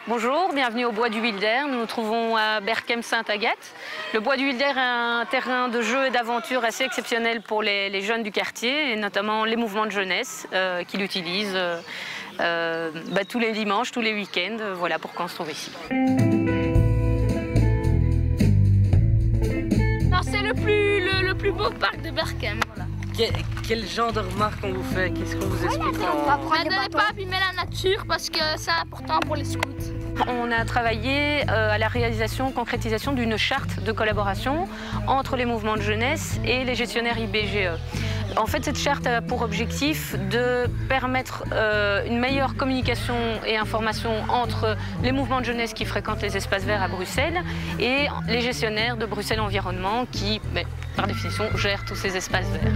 Bonjour, bienvenue au Bois du Wilder. Nous nous trouvons à Berchem-Sainte-Agathe. Le Bois du Wilder est un terrain de jeu et d'aventure assez exceptionnel pour les jeunes du quartier, et notamment les mouvements de jeunesse qui l'utilisent tous les dimanches, tous les week-ends, voilà pourquoi on se trouve ici. C'est le plus beau parc de Berchem. Voilà. Quel genre de remarques on vous fait? Qu'est-ce qu'on vous explique? Ne pas abîmer la nature parce que c'est important pour les scouts. On a travaillé à la réalisation, concrétisation d'une charte de collaboration entre les mouvements de jeunesse et les gestionnaires IBGE. En fait, cette charte a pour objectif de permettre une meilleure communication et information entre les mouvements de jeunesse qui fréquentent les espaces verts à Bruxelles et les gestionnaires de Bruxelles Environnement qui, par définition, gèrent tous ces espaces verts.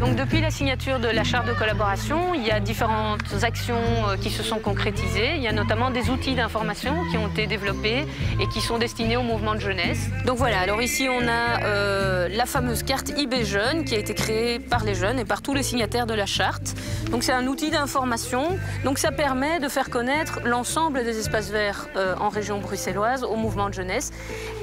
Donc, depuis la signature de la charte de collaboration, il y a différentes actions qui se sont concrétisées. Il y a notamment des outils d'information qui ont été développés et qui sont destinés au mouvement de jeunesse. Donc voilà, alors ici on a la fameuse carte IB Jeunes qui a été créée par les jeunes et par tous les signataires de la charte. Donc c'est un outil d'information. Donc ça permet de faire connaître l'ensemble des espaces verts en région bruxelloise au mouvement de jeunesse.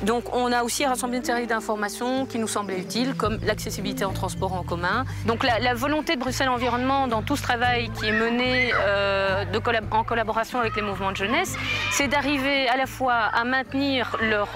Donc on a aussi rassemblé une série d'informations qui nous semblaient utiles, comme l'accessibilité en transport en commun. Donc la volonté de Bruxelles Environnement dans tout ce travail qui est mené en collaboration avec les mouvements de jeunesse, c'est d'arriver à la fois à maintenir leur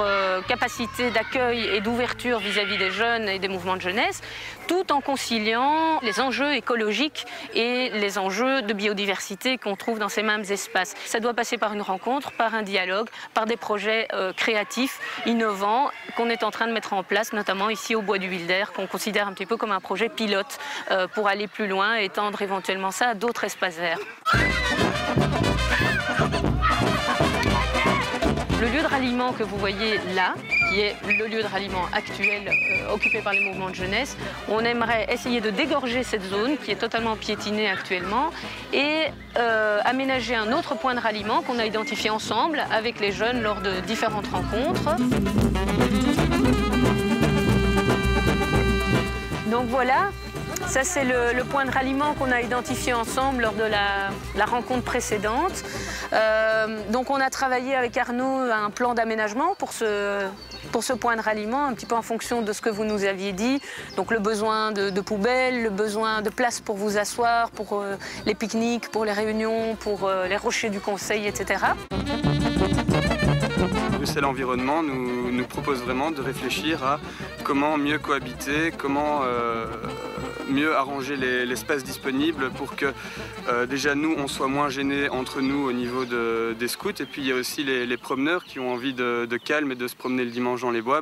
capacité d'accueil et d'ouverture vis-à-vis des jeunes et des mouvements de jeunesse, tout en conciliant les enjeux écologiques et les enjeux de biodiversité qu'on trouve dans ces mêmes espaces. Ça doit passer par une rencontre, par un dialogue, par des projets créatifs, innovants, qu'on est en train de mettre en place, notamment ici au Bois du Wilder, qu'on considère un petit peu comme un projet pilote pour aller plus loin et étendre éventuellement ça à d'autres espaces verts. Le lieu de ralliement que vous voyez là, qui est le lieu de ralliement actuel occupé par les mouvements de jeunesse, on aimerait essayer de dégorger cette zone qui est totalement piétinée actuellement et aménager un autre point de ralliement qu'on a identifié ensemble avec les jeunes lors de différentes rencontres. Donc voilà. Ça, c'est le point de ralliement qu'on a identifié ensemble lors de la rencontre précédente. Donc, on a travaillé avec Arnaud un plan d'aménagement pour ce point de ralliement, un petit peu en fonction de ce que vous nous aviez dit. Donc, le besoin de poubelles, le besoin de place pour vous asseoir, pour les pique-niques, pour les réunions, pour les rochers du conseil, etc. Bruxelles Environnement nous propose vraiment de réfléchir à comment mieux cohabiter, comment mieux arranger l'espace disponible pour que déjà nous on soit moins gênés entre nous au niveau des scouts, et puis il y a aussi les promeneurs qui ont envie de calme et de se promener le dimanche dans les bois.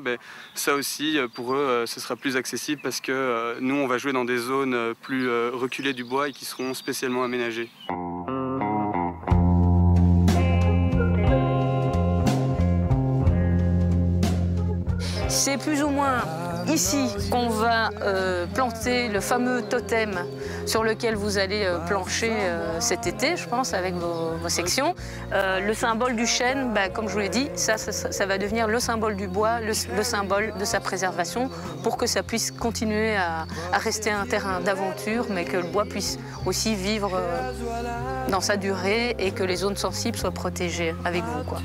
Ça aussi pour eux ce sera plus accessible parce que nous on va jouer dans des zones plus reculées du bois et qui seront spécialement aménagées. C'est plus ou moins ici qu'on va planter le fameux totem sur lequel vous allez plancher cet été, je pense, avec vos sections. Le symbole du chêne, comme je vous l'ai dit, ça va devenir le symbole du bois, le symbole de sa préservation, pour que ça puisse continuer à rester un terrain d'aventure, mais que le bois puisse aussi vivre dans sa durée et que les zones sensibles soient protégées avec vous, quoi.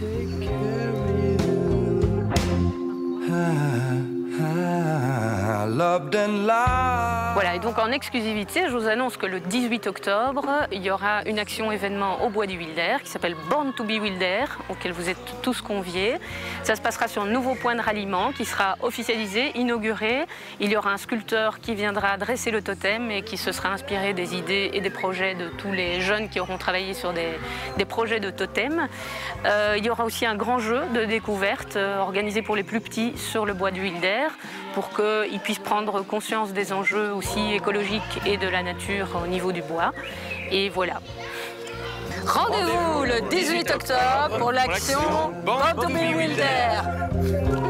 Voilà, et donc en exclusivité, je vous annonce que le 18 octobre, il y aura une action événement au Bois du Wilder qui s'appelle Born to be Wilder, auquel vous êtes tous conviés. Ça se passera sur un nouveau point de ralliement qui sera officialisé, inauguré. Il y aura un sculpteur qui viendra dresser le totem et qui se sera inspiré des idées et des projets de tous les jeunes qui auront travaillé sur des projets de totem. Il y aura aussi un grand jeu de découverte organisé pour les plus petits sur le Bois du Wilder, pour qu'ils puissent prendre conscience des enjeux aussi écologiques et de la nature au niveau du bois. Et voilà. Rendez-vous le 18 octobre pour l'action Born to be Wilder.